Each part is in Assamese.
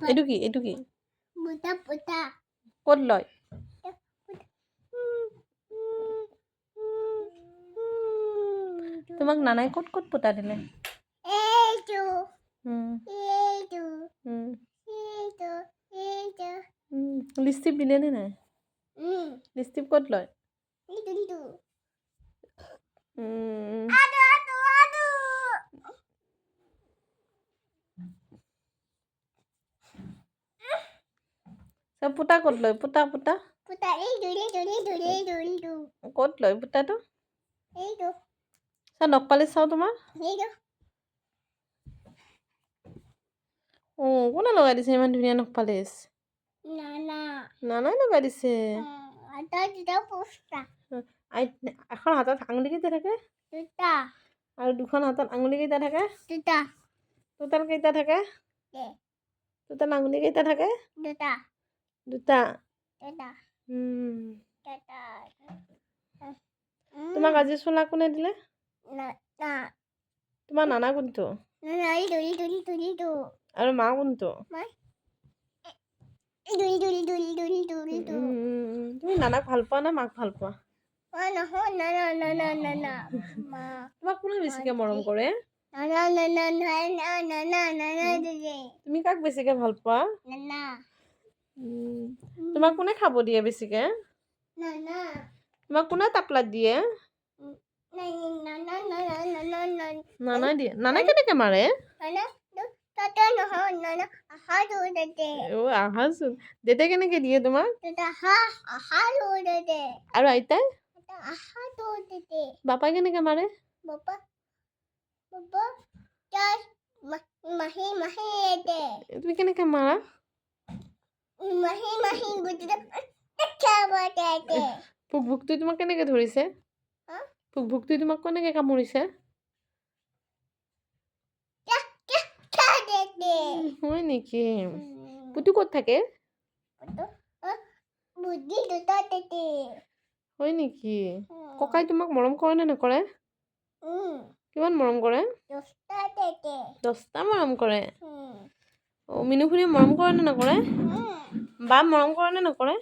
এইটো কি ক'ত লয় তোমাক নানাই ক'ত ক'ত পুতা দিলে লিপষ্টিক দিলে নে নাই লিপষ্টিক ক'ত লয় চব পুতা ক'ত লয় পুতা ক'ত লয় পুতাটো চা নখ পালিচ চাওঁ তোমাৰ কোনে লগাই দিছে ইমান ধুনীয়া নখ পালিচ নানাই লগাই দিছে এখন হাতত আঙুলি কেইটা থাকে আৰু দুখন হাতত আঙুলি কেইটা থাকে টোটেল কেইটা থাকে টোটেল আঙুলি কেইটা থাকে দুটা তোমাক আজি চোলা কোনে দিলে তোমাৰ নানা কোনটো আৰু মা কোনটো তুমি নানাক ভাল পোৱা নে মাক ভাল পোৱা তোমাক কোনে বেছিকে মৰম কৰে তুমি কাক বেছিকে ভাল পোৱা তোমাক কোনে খাব দিয়ে বেছিকে তোমাক কোনে টাপলাত দিয়ে নানাই দিয়ে নানাই কেনেকে মাৰে আহাচোন দেউতাই কেনেকে দিয়ে তোমাক আৰু আইতাই বাপাই কেনেকে মাৰে তুমি কেনেকে মাৰা ভুকভুকটো তোমাক কেনেকে ধৰিছে ভুকভুকটো তোমাক কেনেকে কামুৰিছে হয় নেকি পুতু ক'ত থাকে হয় নেকি ককাই তোমাক মৰম কৰে নে নকৰে কিমান মৰম কৰে 10টা মৰম কৰে মিনু খুৰীয়ে মৰম কৰে নে নকৰে বা মৰম কৰে নে নকৰে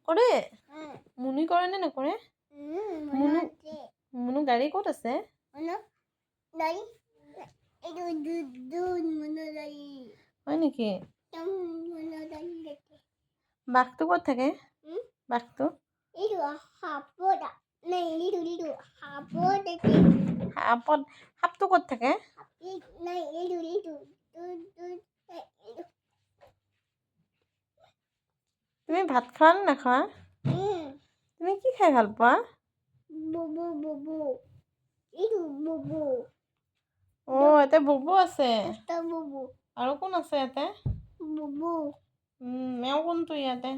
কৰে মুনি কৰে নে নকৰে মুনু গাড়ী ক'ত আছে হয় নেকি বাঘটো ক'ত থাকে বাঘটো সাপটো ক'ত থাকে তুমি ভাত খোৱা নে নাখোৱা তুমি কি খাই ভাল পোৱা ইয়াতে বুবু আছে আৰু কোন আছে ইয়াতে মেও কোনটো ইয়াতে